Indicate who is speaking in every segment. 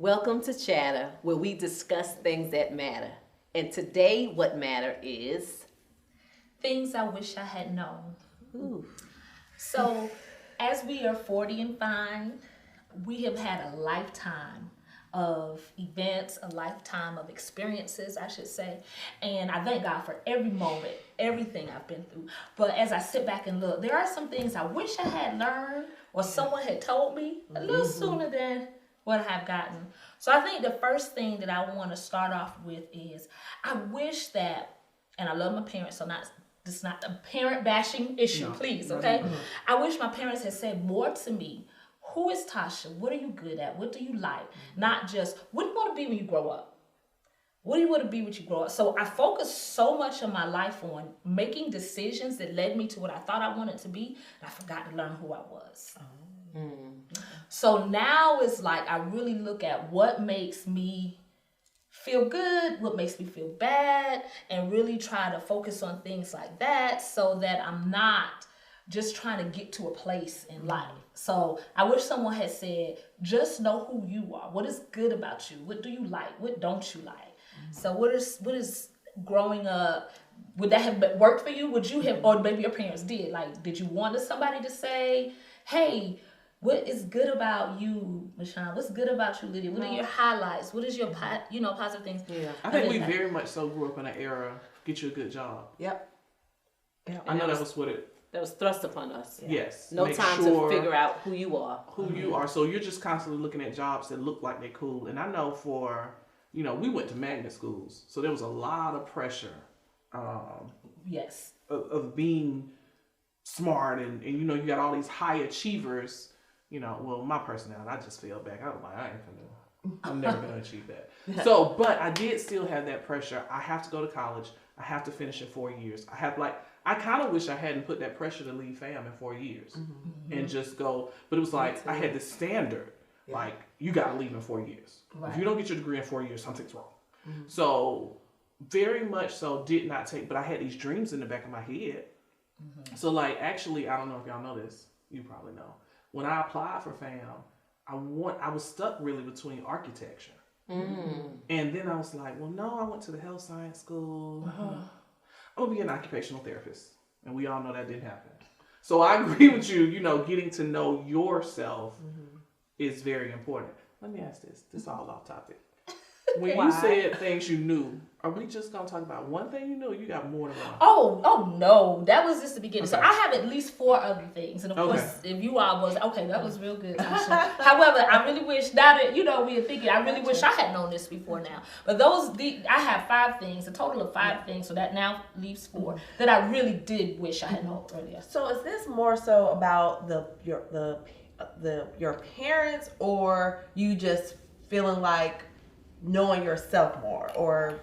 Speaker 1: Welcome to Chatter, where we discuss things that matter. And today, what matter is
Speaker 2: things I wish I had known.
Speaker 1: Ooh.
Speaker 2: So, as we are 40 and fine, we have had a lifetime of events, a lifetime of experiences, I should say. And I thank God for every moment, everything I've been through. But as I sit back and look, there are some things I wish I had learned or someone had told me a little sooner than what I have gotten. So I think the first thing that I want to start off with is I wish that, and I love my parents, so this is not a parent bashing issue, please, okay? I wish my parents had said more to me. Who is Tasha? What are you good at? What do you like? Not just, what do you want to be when you grow up? What do you want to be when you grow up? So I focused so much of my life on making decisions that led me to what I thought I wanted to be, and I forgot to learn who I was. So now it's like I really look at what makes me feel good, what makes me feel bad, and really try to focus on things like that so that I'm not just trying to get to a place in life. So I wish someone had said, just know who you are. What is good about you? What do you like? What don't you like? So what is growing up, would that have worked for you? Would you have, or maybe your parents did, like, did you want somebody to say, hey, what is good about you, Michonne? What's good about you, Lydia? What are your highlights? What is your, positive things?
Speaker 3: Yeah, I think we very much so grew up in an era, get you a good job.
Speaker 1: Yep.
Speaker 3: I know that was what it...
Speaker 1: That was thrust upon us.
Speaker 3: Yes.
Speaker 1: No time to figure out who you are.
Speaker 3: Who you are. So you're just constantly looking at jobs that look like they're cool. And I know for, we went to magnet schools. So there was a lot of pressure
Speaker 2: Yes.
Speaker 3: of being smart. And you got all these high achievers. Well, my personality, I just fell back. I was like, I ain't gonna, I'm never going to achieve that. So, but I did still have that pressure. I have to go to college. I have to finish in 4 years. I kind of wish I hadn't put that pressure to leave fam in 4 years and just go. But it was like, I had this standard, like, you got to leave in 4 years. Right. If you don't get your degree in 4 years, something's wrong. So very much so did not take, but I had these dreams in the back of my head. So like, actually, I don't know if y'all know this. You probably know. When I applied for fam, I was stuck really between architecture. And then I was like, well, no, I went to the health science school. I'm gonna be an occupational therapist. And we all know that didn't happen. So I agree with you, getting to know yourself is very important. Let me ask this. This is all off topic. When you said things you knew, are we just going to talk about one thing you knew, or you got more than one?
Speaker 2: Oh no. That was just the beginning. Okay. So I have at least 4 other things. And of course, if you all was, okay, that was real good. However, I really wish, now that, we are thinking, I really wish I had known this before now. But I have 5 things, a total of 5 things, so that now leaves 4, that I really did wish I had known earlier.
Speaker 4: So is this more so about your parents, or you just feeling like knowing yourself more, or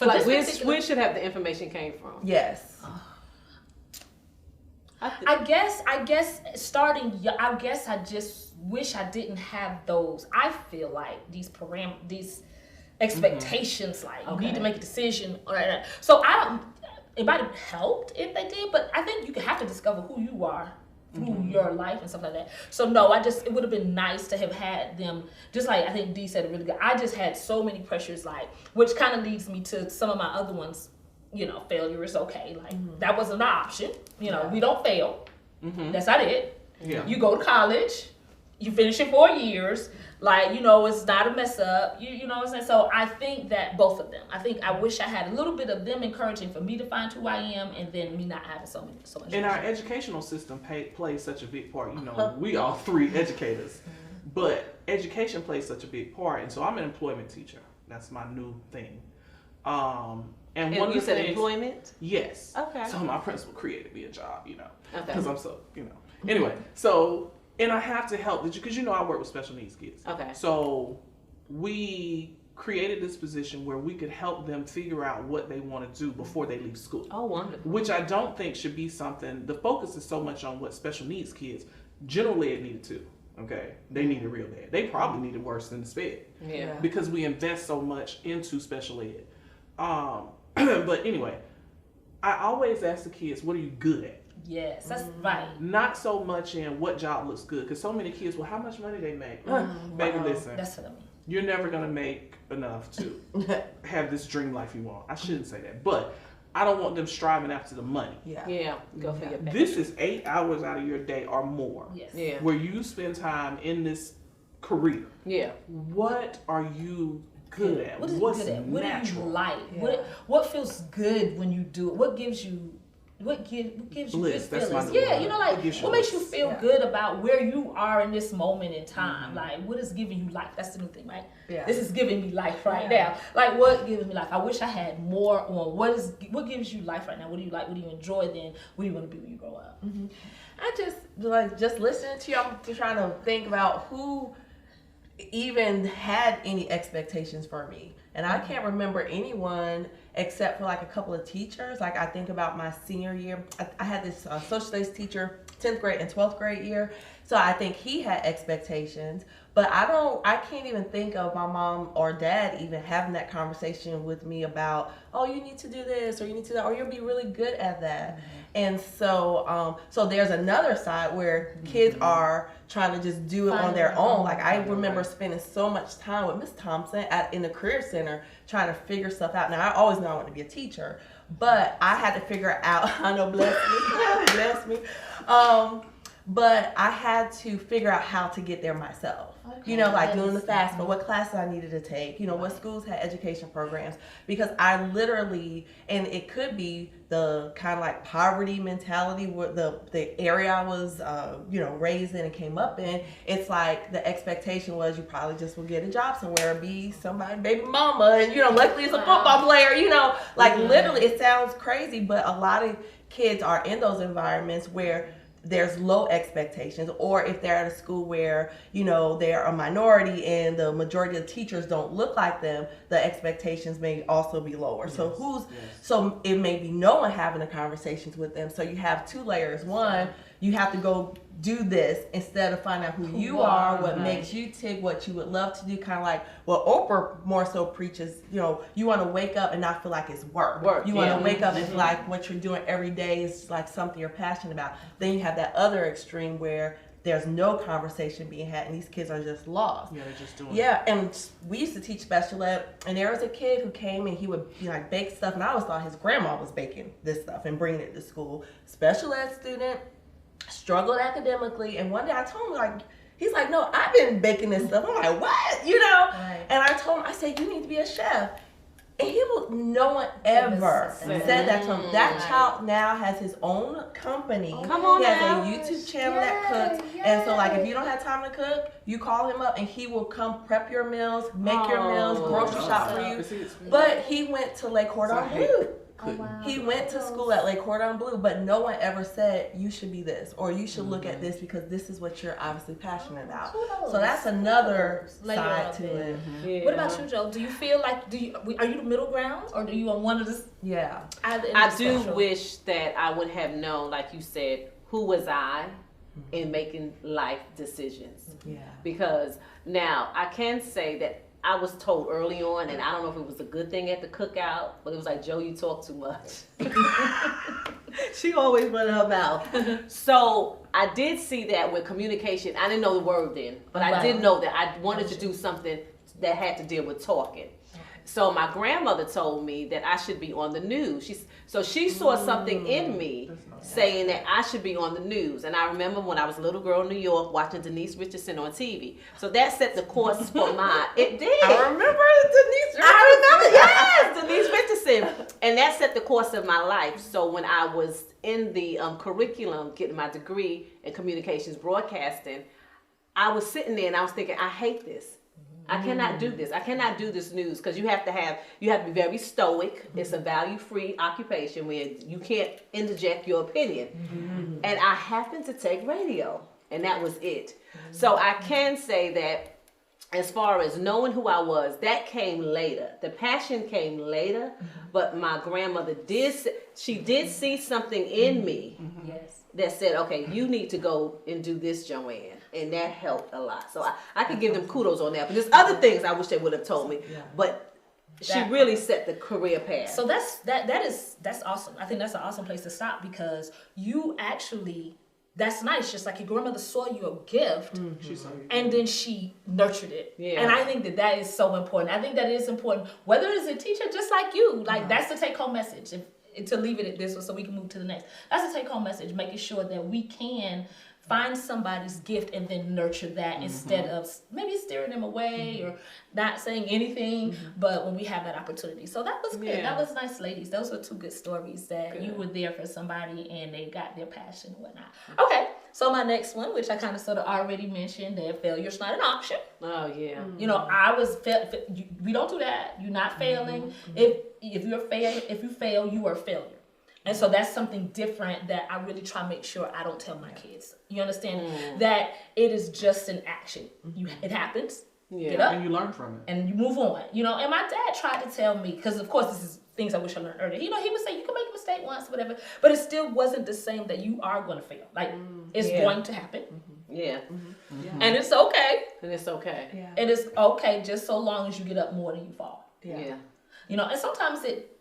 Speaker 1: like where should have the information came from?
Speaker 4: Yes.
Speaker 2: I guess starting, I guess I just wish I didn't have those. I feel like these expectations, like you need to make a decision. So it might have helped if they did, but I think you have to discover who you are through your life and stuff like that. So no, it would have been nice to have had them, just like I think Dee said it really good. I just had so many pressures, like, which kind of leads me to some of my other ones. Failure is okay. Like that wasn't an option. We don't fail. That's not it. Yeah. You go to college, you finish in 4 years. Like, it's not a mess up. You know what I'm saying? So I think that both of them. I wish I had a little bit of them encouraging for me to find who I am, and then me not having so much.
Speaker 3: And our educational system plays such a big part. We are 3 educators, but education plays such a big part. And so I'm an employment teacher. That's my new thing. And one
Speaker 1: you
Speaker 3: of the
Speaker 1: said
Speaker 3: things,
Speaker 1: employment?
Speaker 3: Yes.
Speaker 1: Okay.
Speaker 3: So my principal created me a job,
Speaker 1: Okay.
Speaker 3: because I'm so, Anyway, so, and I have to help, because I work with special needs kids.
Speaker 1: Okay.
Speaker 3: So we created this position where we could help them figure out what they want to do before they leave school.
Speaker 1: Oh, wonderful.
Speaker 3: Which I don't think should be something, the focus is so much on what special needs kids, general ed needed to. Okay, they need it real bad. They probably need it worse than the SPED.
Speaker 1: Yeah.
Speaker 3: Because we invest so much into special ed. But anyway, I always ask the kids, what are you good at?
Speaker 2: Yes, that's right.
Speaker 3: Not so much in what job looks good, because so many kids, well, how much money they make? Baby, listen,
Speaker 2: That's what I mean.
Speaker 3: you're never gonna make enough to have this dream life you want. I shouldn't say that, but I don't want them striving after the money.
Speaker 1: Yeah, go for your passion.
Speaker 3: This is 8 hours out of your day or more
Speaker 2: Yes.
Speaker 1: Yeah.
Speaker 3: where you spend time in this career.
Speaker 1: Yeah.
Speaker 3: What are you good at?
Speaker 2: What are you
Speaker 3: What's
Speaker 2: good at? What do
Speaker 3: natural?
Speaker 2: you like?
Speaker 4: Yeah.
Speaker 2: What feels good when you do it? What gives you gives you
Speaker 3: Bliss,
Speaker 2: good
Speaker 3: that's my
Speaker 2: feelings?
Speaker 3: new
Speaker 2: Yeah,
Speaker 3: word.
Speaker 2: you know, like
Speaker 3: What gives you
Speaker 2: what makes you
Speaker 3: bliss?
Speaker 2: feel
Speaker 4: Yeah.
Speaker 2: good about where you are in this moment in time? Like what is giving you life? That's the new thing, right?
Speaker 4: Yeah.
Speaker 2: This is giving me life right
Speaker 4: Yeah.
Speaker 2: now. Like what gives me life? I wish I had more on what gives you life right now? What do you like? What do you enjoy then? What do you want to be when you grow up?
Speaker 4: I just listening to you, I'm just trying to think about who even had any expectations for me. And I can't remember anyone except for like a couple of teachers. Like I think about my senior year, I had this social studies teacher, 10th grade and 12th grade year. So I think he had expectations, but I can't even think of my mom or dad even having that conversation with me about, oh, you need to do this or you need to do that, or you'll be really good at that. And so, so there's another side where kids are trying to just do it on their own. Like I remember spending so much time with Miss Thompson in the Career Center trying to figure stuff out. Now I always knew I wanted to be a teacher, but I had to figure out. I know, bless me, bless me. But I had to figure out how to get there myself.
Speaker 2: Okay.
Speaker 4: You know, like doing the FAFSA, what classes I needed to take, you know, what schools had education programs. Because I literally, and it could be the kind of like poverty mentality, where the area I was, raised in and came up in. It's like the expectation was you probably just will get a job somewhere, be somebody, baby mama, and, you know, luckily it's a football player, you know. Like literally, it sounds crazy, but a lot of kids are in those environments where there's low expectations, or if they're at a school where, you know, they're a minority and the majority of the teachers don't look like them, the expectations may also be lower. So so it may be no one having the conversations with them. So you have two layers. One, you have to go do this instead of finding out who you are, what makes you tick, what you would love to do. Kind of like what Oprah more so preaches, you know, you want to wake up and not feel like it's work. You want to wake up and feel like what you're doing every day is like something you're passionate about. Then you have that other extreme where there's no conversation being had and these kids are just lost.
Speaker 3: Yeah, they're just doing it.
Speaker 4: Yeah, and we used to teach special ed, and there was a kid who came and he would like bake stuff, and I always thought his grandma was baking this stuff and bringing it to school. Special ed student, struggled academically, and one day I told him, like, he's like, no, I've been baking this stuff. I'm like, what? You know?
Speaker 2: Right.
Speaker 4: And I told him, I said, you need to be a chef. And no one ever said that to him. That child now has his own company.
Speaker 1: Come on
Speaker 4: He has
Speaker 1: now.
Speaker 4: a YouTube channel that cooks. And so, like, if you don't have time to cook, you call him up and he will come prep your meals, make your meals, grocery shop for you. But he went to Lake Cordon Bleu. He went to school at Lake Cordon Bleu, but no one ever said you should be this or you should look at this because this is what you're obviously passionate about.
Speaker 2: Kudos.
Speaker 4: So that's another
Speaker 2: Layer
Speaker 4: side
Speaker 2: of
Speaker 4: to
Speaker 2: it.
Speaker 4: it.
Speaker 2: What about you, Joe? Do you feel like are you the middle ground, or do you on one of the?
Speaker 4: Yeah.
Speaker 1: I do wish that I would have known, like you said, who was I in making life decisions.
Speaker 4: Yeah.
Speaker 1: Because now I can say that I was told early on, and I don't know if it was a good thing at the cookout, but it was like, Joe, you talk too much. She always running her mouth. So I did see that with communication. I didn't know the word then, but I did know that I wanted to do something that had to deal with talking. So my grandmother told me that I should be on the news. She saw something in me saying that I should be on the news. And I remember when I was a little girl in New York watching Denise Richardson on TV. So that set the course for it did.
Speaker 4: I remember Denise.
Speaker 1: I remember, yes, Denise Richardson. And that set the course of my life. So when I was in the curriculum, getting my degree in communications broadcasting, I was sitting there and I was thinking, I hate this. I cannot do this. I cannot do this news because you have to be very stoic. It's a value-free occupation where you can't interject your opinion. And I happened to take radio, and that was it. So I can say that as far as knowing who I was, that came later. The passion came later, but my grandmother did see something in me that said, okay, you need to go and do this, Joanne. And that helped a lot. So I could give them kudos on that. But there's other things I wish they would have told me. But she really set the career path.
Speaker 2: So that's awesome. I think that's an awesome place to stop because you actually, that's nice. Just like your grandmother saw you a gift, and then she nurtured it.
Speaker 1: Yeah.
Speaker 2: And I think that is so important. I think that is important. Whether it's a teacher, just like you, like that's the take home message. To leave it at this one, so we can move to the next. That's the take home message. Making sure that we can find somebody's gift and then nurture that instead of maybe steering them away or not saying anything, but when we have that opportunity. So that was good. That was nice, ladies. Those were two good stories that you were there for somebody and they got their passion and whatnot. Okay, so my next one, which I kind of sort of already mentioned, that failure's not an option.
Speaker 1: Oh, yeah.
Speaker 2: You know, we don't do that. You're not failing. If you fail, you are a failure. And so that's something different that I really try to make sure I don't tell my kids. You understand? That it is just an action. It happens. Get up.
Speaker 3: And you learn from it.
Speaker 2: And you move on. You know, and my dad tried to tell me, because of course this is things I wish I learned earlier. You know, he would say, you can make a mistake once, whatever. But it still wasn't the same that you are going to fail. Like, it's going to happen.
Speaker 1: Yeah.
Speaker 2: And it's okay.
Speaker 1: And it's okay.
Speaker 4: Yeah.
Speaker 2: And it's okay just so long as you get up more than you fall.
Speaker 1: Yeah.
Speaker 2: You know, and sometimes it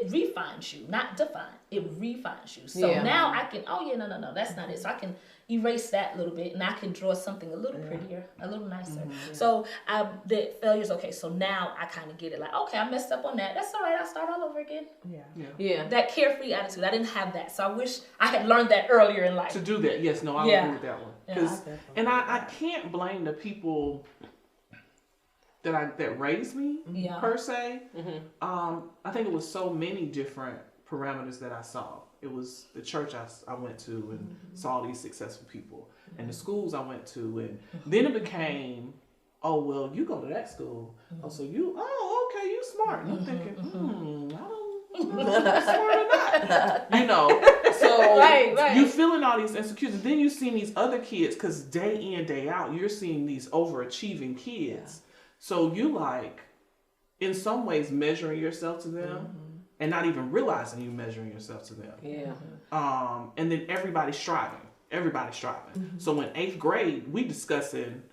Speaker 2: refines you, not define. It refines you. So now I can, no, that's not it. So I can erase that a little bit and I can draw something a little prettier, a little nicer. So the failure's okay. So now I kind of get it like, okay, I messed up on that. That's all right. I'll start all over again.
Speaker 1: Yeah.
Speaker 2: That carefree attitude, I didn't have that. So I wish I had learned that earlier in life.
Speaker 3: To do that, yes, no, I agree with that one.
Speaker 2: Yeah.
Speaker 3: I can't blame the people that raised me per se. I think it was so many different parameters that I saw. It was the church I went to and saw these successful people, and the schools I went to, and then it became, oh well, you go to that school, oh so you, oh okay, you smart. And I'm thinking, I don't know if I'm smart or not, you know. So
Speaker 2: Right.
Speaker 3: you feeling all these insecurities. Then you see these other kids, because day in day out you're seeing these overachieving kids. So you like, in some ways, measuring yourself to them, and not even realizing you measuring yourself to them.
Speaker 1: Yeah.
Speaker 3: And then everybody's striving. So in 8th grade, we discussing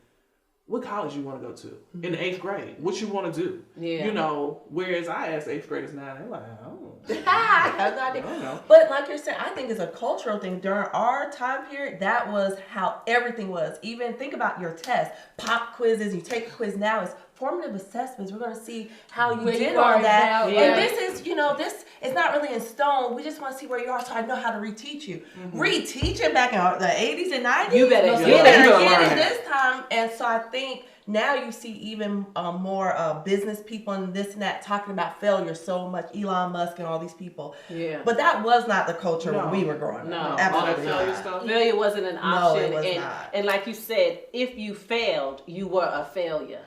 Speaker 3: what college you want to go to in the 8th grade, what you want to do.
Speaker 1: Yeah.
Speaker 3: You know, whereas I ask 8th graders now, they're like,
Speaker 4: I don't know. But like you're saying, I think it's a cultural thing. During our time period, that was how everything was. Even think about your tests, pop quizzes. You take a quiz now, it's formative assessments. We're going to see how you did on that. And this is, this is not really in stone. We just want to see where you are so I know how to reteach you. Reteach it back in the 80s and 90s.
Speaker 1: You better
Speaker 4: get
Speaker 1: it.
Speaker 4: it this time. And so I think now you see even more business people and this and that talking about failure so much. Elon Musk and all these people.
Speaker 1: Yeah.
Speaker 4: But that was not the culture when we were growing up.
Speaker 1: No.
Speaker 4: Absolutely
Speaker 3: failure
Speaker 4: not.
Speaker 3: stuff.
Speaker 1: Failure wasn't an option.
Speaker 4: No, it was not.
Speaker 1: And like you said, if you failed, you were a failure.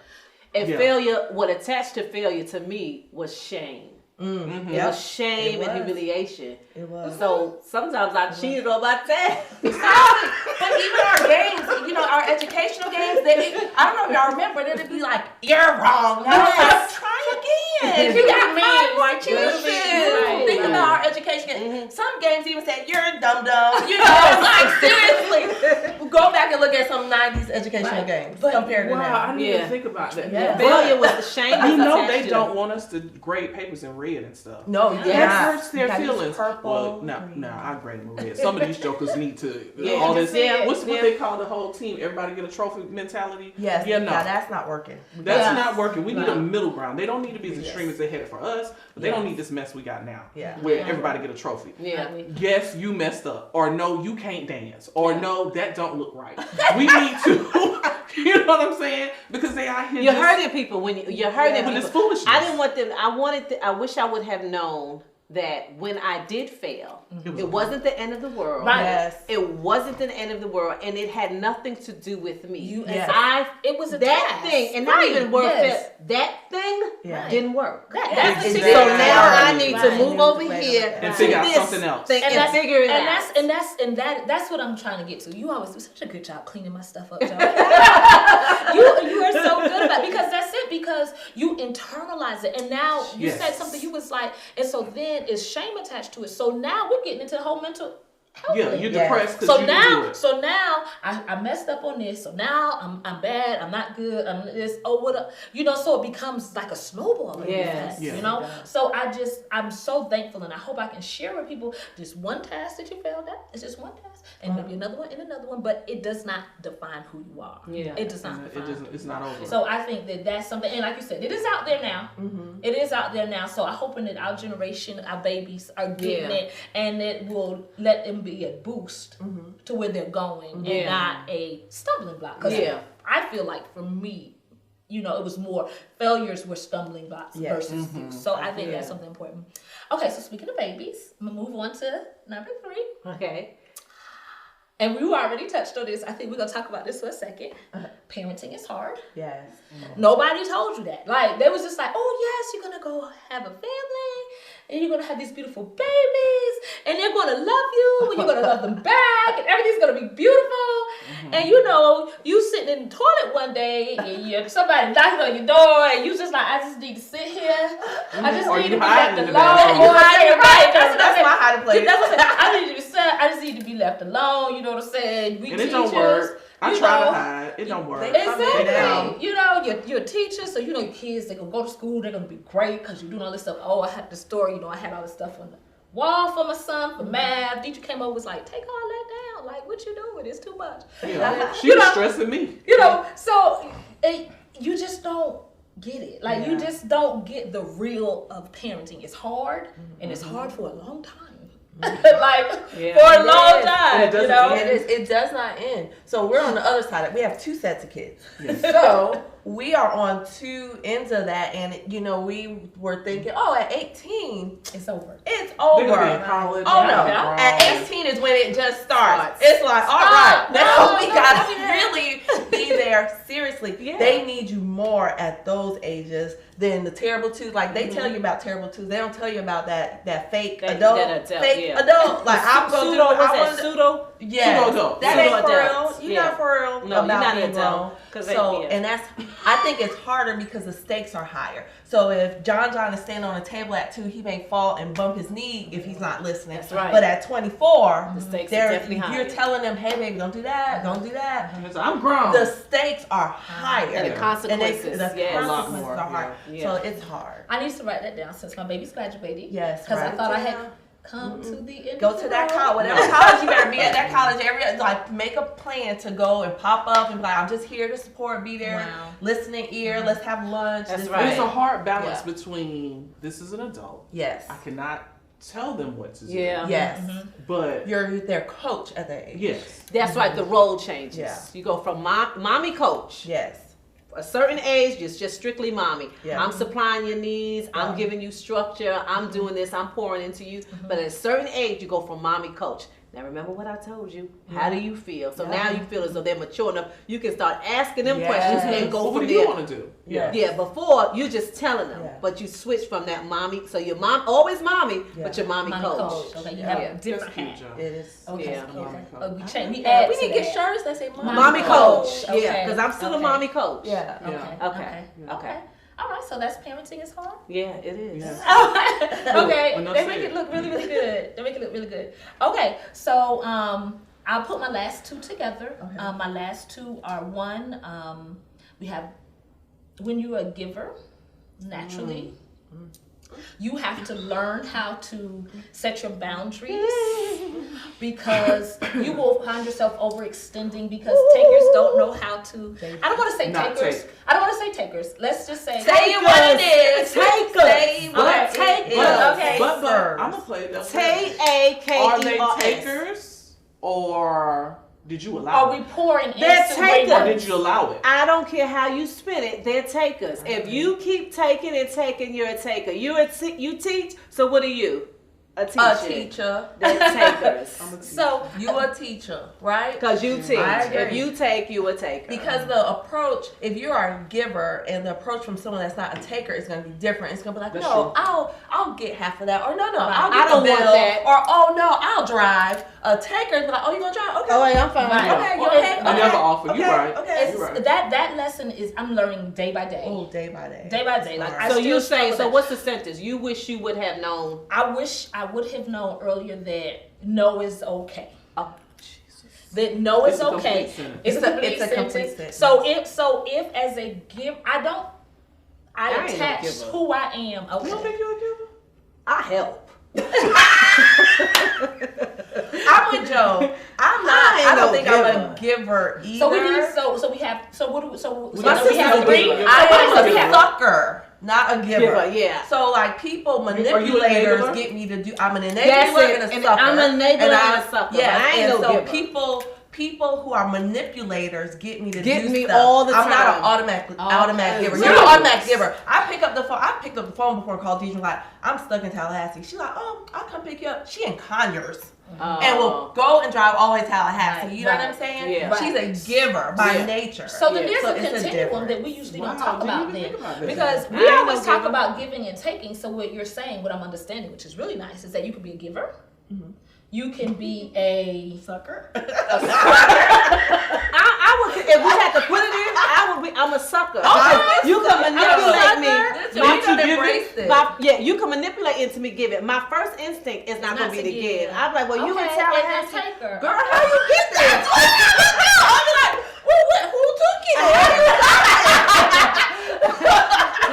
Speaker 1: And
Speaker 3: Yeah.
Speaker 1: failure, what attached to failure to me was shame. It was shame and humiliation.
Speaker 4: It was.
Speaker 1: So sometimes I cheated on my test.
Speaker 4: But even our games, our educational games, I don't know if y'all remember, it'd be like, you're wrong. Now it's like, try again. You got me, like,
Speaker 2: Right.
Speaker 4: Think about our education games. Some games even say, you're a dum-dum. Like, seriously. Go back and look at some 90s educational games compared to now.
Speaker 3: I didn't even think about that.
Speaker 4: Yeah.
Speaker 1: Failure was the shame.
Speaker 3: You know
Speaker 1: attached
Speaker 3: they
Speaker 1: to
Speaker 3: don't
Speaker 1: it.
Speaker 3: want us to grade papers in red and stuff.
Speaker 4: No,
Speaker 1: Yeah.
Speaker 3: That hurts their
Speaker 4: You got
Speaker 3: feelings.
Speaker 4: these purple,
Speaker 3: Well,
Speaker 4: green.
Speaker 3: I grade them in red. Some of these jokers need to
Speaker 1: Yeah.
Speaker 3: this.
Speaker 1: Yeah.
Speaker 3: What's what
Speaker 1: Yeah.
Speaker 3: they call the whole team? Everybody get a trophy mentality.
Speaker 4: Yes,
Speaker 3: Yeah, no.
Speaker 4: that's not working.
Speaker 3: That's not working. We need a middle ground. They don't need to be as extreme as they had it for us, but they don't need this mess we got now.
Speaker 4: Yeah.
Speaker 3: Where everybody get a trophy.
Speaker 1: Yeah.
Speaker 3: Yes, you messed up. Or no, you can't dance. Or no, that don't look right. We need to, you know what I'm saying? Because they out here
Speaker 1: You're
Speaker 3: just,
Speaker 1: hurting people when you're hurting
Speaker 3: when
Speaker 1: people.
Speaker 3: it's foolishness.
Speaker 1: I didn't want them. I wish I would have known that when I did fail, it wasn't the end of the world.
Speaker 2: Right.
Speaker 4: Yes.
Speaker 1: It wasn't the end of the world, and it had nothing to do with me.
Speaker 4: Yes.
Speaker 2: It was a
Speaker 1: that
Speaker 2: task.
Speaker 1: thing, and not
Speaker 2: Right,
Speaker 1: even word
Speaker 2: yes.
Speaker 1: that thing
Speaker 4: Yeah.
Speaker 1: didn't work.
Speaker 2: That's the
Speaker 4: Exactly.
Speaker 2: thing.
Speaker 1: So now I need to
Speaker 2: Right.
Speaker 1: move over
Speaker 4: Right.
Speaker 1: here
Speaker 3: And
Speaker 1: to
Speaker 3: figure out
Speaker 1: this
Speaker 3: something else.
Speaker 1: thing and figure it
Speaker 2: and
Speaker 1: out.
Speaker 2: That's what I'm trying to get to. You always do such a good job cleaning my stuff up, Joe. you are so good about it because that's it. Because you internalize it, and now you said something. You was like, and so then is shame attached to it. So now we're getting into the whole mental
Speaker 3: Yeah, you're
Speaker 4: Yes.
Speaker 3: depressed because you didn't do it.
Speaker 2: So now I messed up on this. So now I'm bad. I'm not good. I'm this. Oh, what? So it becomes like a snowball.
Speaker 1: Yes.
Speaker 2: You know. So I'm so thankful, and I hope I can share with people this one task that you failed at. It's just one task, and maybe another one and another one. But it does not define who you are.
Speaker 1: Yeah.
Speaker 2: It does not define.
Speaker 3: It doesn't. It's not over.
Speaker 2: So I think that's something, and like you said, it is out there now.
Speaker 4: Mm-hmm.
Speaker 2: It is out there now. So I'm hoping that our generation, our babies, are getting it, and it will let them be a boost to where they're going, and not a stumbling block. Because I feel like for me, it was more failures were stumbling blocks versus so I think that's something important. Okay, so speaking of babies, I'm gonna move on to number 3.
Speaker 1: Okay.
Speaker 2: And we already touched on this. I think we're gonna talk about this for a second. Parenting is hard.
Speaker 4: Yes.
Speaker 2: Nobody told you that. Like, they was just like, oh yes, you're gonna go have a family, and you're gonna have these beautiful babies, and they're gonna love you, and you're gonna love them back, and everything's gonna be beautiful. And you sitting in the toilet one day, and somebody knocking on your door, and you just like, I just need to sit here. I just
Speaker 3: Or
Speaker 2: need
Speaker 3: you
Speaker 2: to be
Speaker 3: hiding
Speaker 2: left
Speaker 3: in the
Speaker 2: alone.
Speaker 3: bathroom.
Speaker 2: Or right.
Speaker 4: That's my hiding place.
Speaker 2: That's what I'm saying. I need to be sad. I just need to be left alone. You know what I'm saying? We
Speaker 3: And it
Speaker 2: teachers,
Speaker 3: don't work. I
Speaker 2: you
Speaker 3: try
Speaker 2: know,
Speaker 3: to hide. It don't work.
Speaker 2: Exactly. You're a teacher, so your kids, they're gonna go to school, they're gonna be great because you're doing all this stuff. Oh, I had the story, I had all this stuff on the wall for my son for math. Teacher came over, was like, take all that down. Like, what you doing? It's too much.
Speaker 3: Yeah. She was stressing me.
Speaker 2: So you just don't get it. Like, you just don't get the real of parenting. It's hard, and it's hard for a long time. For a long time,
Speaker 4: It does not end. So we're on the other side. We have 2 sets of kids.
Speaker 3: Yes.
Speaker 4: So we are on 2 ends of that, and we were thinking, at 18,
Speaker 2: it's over.
Speaker 4: It's
Speaker 3: They're
Speaker 4: over.
Speaker 3: gonna be in college.
Speaker 4: Oh no!
Speaker 3: Yeah.
Speaker 4: At 18 is when it just starts. It's like, all right, now we gotta really be there. Seriously, they need you more at those ages than the terrible twos. Like, they tell you about terrible twos. They don't tell you about that fake adult. Adult. Like, I'm going
Speaker 1: pseudo.
Speaker 4: through.
Speaker 1: What's that? Pseudo.
Speaker 4: Yeah,
Speaker 3: Pseudo-adult.
Speaker 4: that
Speaker 1: Pseudo
Speaker 4: ain't for real.
Speaker 1: adults.
Speaker 4: You're not for real
Speaker 1: No,
Speaker 4: about
Speaker 1: you're not
Speaker 4: being
Speaker 1: an adult.
Speaker 4: grown. And I think it's harder because the stakes are higher. So if John is standing on a table at 2, he may fall and bump his knee if he's not listening.
Speaker 1: That's right.
Speaker 4: But at 24,
Speaker 1: the stakes are definitely higher.
Speaker 4: You're telling them, hey baby, don't do that, don't do that.
Speaker 3: I'm grown.
Speaker 4: The stakes are higher.
Speaker 1: And the consequences.
Speaker 4: And the
Speaker 1: yes.
Speaker 4: consequences are hard.
Speaker 1: Yeah.
Speaker 4: So it's hard.
Speaker 2: I need to write that down since my baby's graduating.
Speaker 4: Yes,
Speaker 2: because I
Speaker 4: write
Speaker 2: thought
Speaker 4: it
Speaker 2: I had
Speaker 4: down.
Speaker 2: come to the end.
Speaker 4: Go
Speaker 2: of
Speaker 4: to
Speaker 2: the
Speaker 4: that
Speaker 2: road.
Speaker 4: college, whatever college you better be at that college. Make a plan to go and pop up and be like, I'm just here to support, be there, listening ear, let's have lunch.
Speaker 1: That's
Speaker 4: This-
Speaker 1: right.
Speaker 3: It's a hard balance between this is an adult.
Speaker 4: Yes.
Speaker 3: I cannot tell them what to do.
Speaker 1: Yeah.
Speaker 4: Yes.
Speaker 3: But
Speaker 4: You're their coach at that age.
Speaker 3: yes.
Speaker 1: That's right. The role changes.
Speaker 4: Yeah.
Speaker 1: You go from mommy coach.
Speaker 4: Yes.
Speaker 1: A certain age, it's just strictly mommy.
Speaker 4: Yeah.
Speaker 1: I'm supplying your needs. I'm giving you structure. I'm doing this. I'm pouring into you. But at a certain age, you go from mommy coach. Now remember what I told you. How do you feel? So now you feel as though they're mature enough. You can start asking them questions and go
Speaker 3: What
Speaker 1: from
Speaker 3: do you
Speaker 1: there.
Speaker 3: want to do?
Speaker 1: Yeah, before you just telling them,
Speaker 4: Yeah.
Speaker 1: but you switch from that mommy. So your mom always mommy, but your mommy coach.
Speaker 2: Okay, you have a
Speaker 3: That's
Speaker 2: different
Speaker 3: cute,
Speaker 2: hat.
Speaker 3: John.
Speaker 4: It is.
Speaker 2: Okay.
Speaker 1: Yeah.
Speaker 2: Okay. We change. We
Speaker 4: Yeah,
Speaker 2: add
Speaker 4: we
Speaker 2: to
Speaker 4: need to get
Speaker 2: that.
Speaker 4: shirts that say
Speaker 1: Mommy coach.
Speaker 2: Okay.
Speaker 1: Yeah, because I'm still a mommy coach.
Speaker 4: Yeah.
Speaker 2: Okay. All right. So that's parenting is hard.
Speaker 1: Yeah, it is.
Speaker 3: Yeah.
Speaker 2: Okay.
Speaker 3: enough
Speaker 2: They make
Speaker 3: said.
Speaker 2: it look really, really good. They make it look really good. Okay. So I'll put my last 2 together.
Speaker 4: Okay.
Speaker 2: My last 2 are one. We have when you're a giver, naturally. You have to learn how to set your boundaries because you will find yourself overextending because takers don't know how to. I don't want to say
Speaker 3: Not
Speaker 2: takers.
Speaker 3: take.
Speaker 2: I don't want to say takers. Let's just say
Speaker 4: Say it what it is.
Speaker 1: Takers.
Speaker 4: Say what
Speaker 2: Okay.
Speaker 4: it
Speaker 1: Takers.
Speaker 4: is.
Speaker 2: Okay.
Speaker 3: But
Speaker 4: Serves.
Speaker 3: I'm gonna play that.
Speaker 1: Takers.
Speaker 3: Are they takers or did you allow
Speaker 2: Are
Speaker 3: it?
Speaker 2: we pouring
Speaker 1: They're
Speaker 2: into
Speaker 1: takers.
Speaker 3: Or did you allow it?
Speaker 1: I don't care how you spin it, they're takers. If you keep taking and taking, you're a taker. You teach, so what are you? A teacher.
Speaker 4: A teacher.
Speaker 1: They're takers.
Speaker 3: I'm a teacher.
Speaker 2: So
Speaker 4: You a teacher, right?
Speaker 1: Because you teach.
Speaker 4: I agree.
Speaker 1: If you take, you a taker.
Speaker 4: Because the approach, if you are a giver and the approach from someone that's not a taker is going to be different. It's going to be like,
Speaker 3: That's
Speaker 4: no,
Speaker 3: true.
Speaker 4: I'll get half of that, or no,
Speaker 1: Right.
Speaker 4: I'll get
Speaker 1: I don't
Speaker 4: the
Speaker 1: want
Speaker 4: bill,
Speaker 1: that.
Speaker 4: or oh no, I'll drive. a taker is like, oh, you gonna try? Okay.
Speaker 1: Oh, yeah, I'm fine.
Speaker 2: Right.
Speaker 4: Okay, you
Speaker 2: Well,
Speaker 4: okay?
Speaker 3: I never offer.
Speaker 4: Okay.
Speaker 3: You're right.
Speaker 4: Okay.
Speaker 2: It's,
Speaker 3: You're right.
Speaker 2: that lesson is I'm learning day by day.
Speaker 4: Oh, day by day.
Speaker 2: Day by day. Like I
Speaker 1: So
Speaker 2: still
Speaker 1: you say,
Speaker 2: struggle
Speaker 1: so
Speaker 2: with
Speaker 1: what's the sentence? You wish you would have known.
Speaker 2: I wish I would have known earlier that no is okay.
Speaker 1: Oh, Jesus.
Speaker 2: That no is
Speaker 3: It's a complete
Speaker 2: okay.
Speaker 3: sentence.
Speaker 2: It's
Speaker 4: It's
Speaker 2: a
Speaker 4: a complete
Speaker 2: complete
Speaker 4: sentence.
Speaker 2: sentence. So if as a give, I
Speaker 1: I ain't no
Speaker 2: attach
Speaker 1: giver.
Speaker 2: who I am.
Speaker 3: You don't
Speaker 2: Okay.
Speaker 3: think you're a giver?
Speaker 1: I help.
Speaker 4: I'm with Joe. I don't think I'm a giver either.
Speaker 2: So we need so we have so what do we so
Speaker 3: My
Speaker 2: so we have
Speaker 3: sister's a
Speaker 2: three.
Speaker 3: giver.
Speaker 4: I
Speaker 2: So
Speaker 4: am
Speaker 2: we
Speaker 4: a
Speaker 2: have-
Speaker 4: sucker, not a giver.
Speaker 1: Giver, yeah.
Speaker 4: So like people
Speaker 3: Are you an
Speaker 4: manipulators
Speaker 3: enabler?
Speaker 4: get me to do. I'm an enabler
Speaker 1: That's it.
Speaker 4: and a
Speaker 1: And
Speaker 4: sucker.
Speaker 1: I'm an enabler and a sucker,
Speaker 4: Yes,
Speaker 1: but I ain't
Speaker 4: and
Speaker 1: no
Speaker 4: so
Speaker 1: giver.
Speaker 4: people who are manipulators get me to
Speaker 1: Get
Speaker 4: do
Speaker 1: me
Speaker 4: stuff.
Speaker 1: all the
Speaker 4: I'm not
Speaker 1: time.
Speaker 4: an automatic giver.
Speaker 1: yes.
Speaker 4: You're an automatic giver. I picked up the phone before and called teacher like, I'm stuck in Tallahassee. She's like, oh, I'll come pick you up. She in Conyers. And will go and drive all the way to Tallahassee.
Speaker 2: Right,
Speaker 4: You know what I'm
Speaker 2: right.
Speaker 4: saying?
Speaker 1: Yeah.
Speaker 4: She's a giver by
Speaker 1: Yeah.
Speaker 4: nature.
Speaker 2: So then
Speaker 1: Yeah.
Speaker 2: there's
Speaker 4: So
Speaker 2: a
Speaker 4: it's a
Speaker 2: continuum
Speaker 4: difference.
Speaker 2: that we usually don't
Speaker 3: Wow,
Speaker 2: talk
Speaker 3: didn't
Speaker 2: about
Speaker 3: even
Speaker 2: then.
Speaker 3: think about that.
Speaker 2: Because
Speaker 1: I
Speaker 2: we
Speaker 1: ain't
Speaker 2: always
Speaker 1: no
Speaker 2: talk
Speaker 1: giver.
Speaker 2: about giving and taking. So what you're saying, what I'm understanding, which is really nice, is that you can be a giver. You can be a
Speaker 4: Sucker.
Speaker 1: I would, if we had to put it in, I'm a sucker.
Speaker 4: Okay.
Speaker 1: You can manipulate me.
Speaker 4: This
Speaker 1: My-
Speaker 4: you gotta embrace this.
Speaker 1: you can manipulate into me give it. My first instinct is not
Speaker 2: Not
Speaker 1: going to
Speaker 2: to
Speaker 1: be to
Speaker 2: give.
Speaker 1: give. I'm like, well, you
Speaker 2: Okay,
Speaker 1: in
Speaker 2: and then
Speaker 1: Tallahassee.
Speaker 2: take her.
Speaker 1: Girl, how you get there?
Speaker 4: I'll be like, who took you?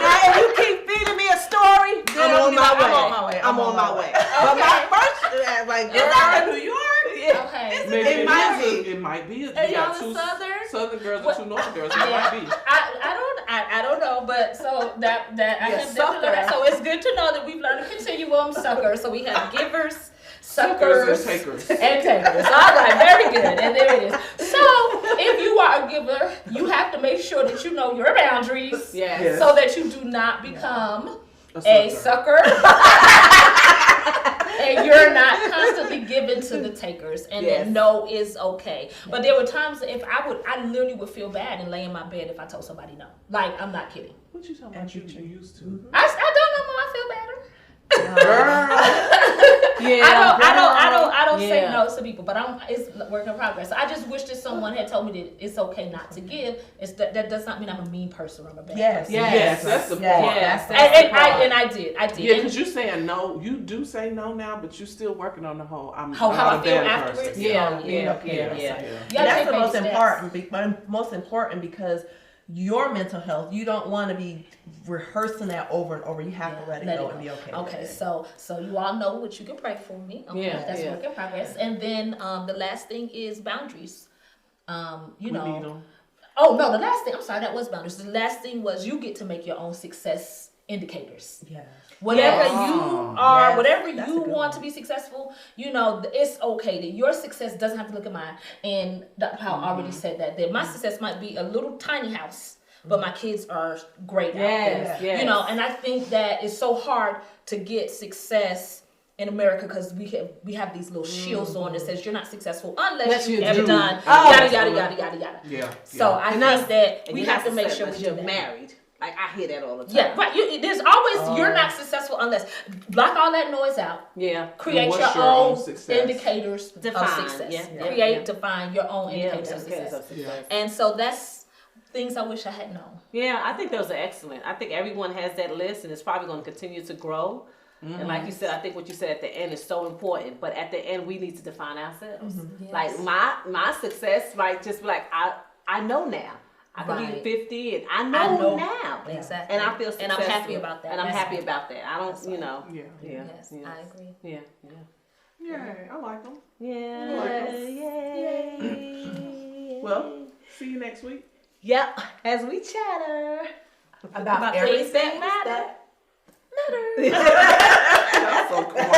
Speaker 1: Now, if you keep feeding me a story,
Speaker 4: Then
Speaker 1: I'm on my way.
Speaker 4: I'm on my way.
Speaker 1: I'm on my way. But my first, like,
Speaker 4: Is that
Speaker 1: girl,
Speaker 4: in New York?
Speaker 1: yeah.
Speaker 2: Okay.
Speaker 3: Maybe
Speaker 1: It might
Speaker 3: is.
Speaker 1: be.
Speaker 3: It might be.
Speaker 2: Are
Speaker 3: We
Speaker 2: y'all
Speaker 3: got
Speaker 2: the
Speaker 3: two
Speaker 2: Southern?
Speaker 3: Southern girls
Speaker 2: What-
Speaker 3: and two Northern girls. It
Speaker 2: Yeah.
Speaker 3: might be.
Speaker 2: I don't know, but so that I
Speaker 1: Yeah,
Speaker 2: have definitely learned that.
Speaker 1: sucker.
Speaker 2: So it's good to know that we've learned a continuum sucker. So we have givers,
Speaker 3: Suckers
Speaker 2: suckers,
Speaker 3: and takers.
Speaker 2: and takers. All right, very good. And there it is. So if you are a giver, you have to make sure that you know your boundaries,
Speaker 1: Yes.
Speaker 3: Yes.
Speaker 2: so that you do not become a
Speaker 3: sucker.
Speaker 2: sucker. And you're not constantly giving to the takers, and
Speaker 1: Yes.
Speaker 2: that no is okay. But there were times if I literally would feel bad and lay in my bed if I told somebody no. Like, I'm not kidding.
Speaker 3: What you talking about? You used to.
Speaker 2: I don't know, Mom. I feel better.
Speaker 1: Yeah,
Speaker 2: I don't say
Speaker 1: Yeah.
Speaker 2: no to people, but it's a work in progress. I just wish that someone had told me that it's okay not to give. That does not mean I'm a mean person or I'm a bad
Speaker 4: Yes.
Speaker 2: person.
Speaker 3: Yes, that's the
Speaker 4: Yes.
Speaker 3: part.
Speaker 1: Yes.
Speaker 2: And I did.
Speaker 3: Yeah, because you're saying no. You do say no now, but you're still working on the whole. I'm
Speaker 2: How
Speaker 3: not
Speaker 2: I
Speaker 3: a
Speaker 2: feel
Speaker 3: bad
Speaker 2: afterwards?
Speaker 3: person.
Speaker 1: Yeah,
Speaker 2: Yeah.
Speaker 1: yeah.
Speaker 2: You
Speaker 4: And
Speaker 2: gotta
Speaker 4: that's
Speaker 2: take
Speaker 4: the
Speaker 2: baby
Speaker 4: most
Speaker 2: steps.
Speaker 4: most important because your mental health, you don't want to be rehearsing that over and over. You have to let it go and be okay.
Speaker 2: Okay,
Speaker 4: with it.
Speaker 2: so you all know what you can pray for me. Okay,
Speaker 1: Yeah,
Speaker 2: that's
Speaker 1: yeah.
Speaker 2: work in progress. And then the last thing is boundaries.
Speaker 3: We need them.
Speaker 2: Oh no, the last thing. I'm sorry, that was boundaries. The last thing was you get to make your own success indicators.
Speaker 4: Yeah.
Speaker 2: Whatever
Speaker 3: Yes.
Speaker 2: you are,
Speaker 4: Yes,
Speaker 2: whatever
Speaker 4: that's a
Speaker 2: you
Speaker 4: good
Speaker 2: want
Speaker 4: one.
Speaker 2: to be successful, it's okay that your success doesn't have to look at mine. And Dr. Powell already said that my success might be a little tiny house, but my kids are great out there.
Speaker 1: Yes, yes.
Speaker 2: And I think that it's so hard to get success in America because we have these little shields on that says you're not successful unless
Speaker 1: Unless
Speaker 2: you've
Speaker 1: you
Speaker 2: ever
Speaker 1: do.
Speaker 2: done
Speaker 1: Oh,
Speaker 2: yada yada yada yada yada.
Speaker 3: Yeah.
Speaker 2: So
Speaker 3: yeah.
Speaker 2: I
Speaker 1: And
Speaker 2: think that
Speaker 1: And
Speaker 2: we
Speaker 1: you're
Speaker 2: have to
Speaker 1: not
Speaker 2: make sure
Speaker 1: successful
Speaker 2: we
Speaker 1: unless
Speaker 2: do
Speaker 1: you're
Speaker 2: that.
Speaker 1: married. Like, I hear that all the time.
Speaker 2: Yeah, right. There's always you're not successful unless block all that noise out.
Speaker 1: Yeah.
Speaker 2: Create
Speaker 3: what's
Speaker 2: your
Speaker 3: your
Speaker 2: own
Speaker 3: own success?
Speaker 2: indicators
Speaker 1: Define,
Speaker 2: of success.
Speaker 1: yeah, yeah,
Speaker 2: Create,
Speaker 1: yeah.
Speaker 2: define your own
Speaker 1: Yeah,
Speaker 2: indicators of
Speaker 1: indicators
Speaker 2: success.
Speaker 1: of success.
Speaker 2: And so that's things I wish I had known.
Speaker 1: Yeah, I think those are excellent. I think everyone has that list, and it's probably going to continue to grow. And like you said, I think what you said at the end is so important. But at the end, we need to define ourselves.
Speaker 2: Yes.
Speaker 1: Like my success, right? Just be like I know now. I can
Speaker 2: Right.
Speaker 1: be 50, and I know now.
Speaker 2: Exactly.
Speaker 1: And I feel
Speaker 2: And I'm
Speaker 1: successful.
Speaker 2: happy about that.
Speaker 1: And I'm
Speaker 2: That's
Speaker 1: happy
Speaker 2: right.
Speaker 1: about that. I don't,
Speaker 2: That's
Speaker 1: you
Speaker 2: right.
Speaker 1: know.
Speaker 3: Yeah.
Speaker 1: Yeah.
Speaker 2: Yes,
Speaker 1: yeah.
Speaker 2: I agree.
Speaker 1: Yeah. Yeah.
Speaker 3: Yeah, I like them.
Speaker 1: Yeah. Yay.
Speaker 3: Well, see you next week.
Speaker 1: Yep. As we chatter
Speaker 4: About
Speaker 2: things that
Speaker 4: everything
Speaker 2: matter.
Speaker 3: That's so corny.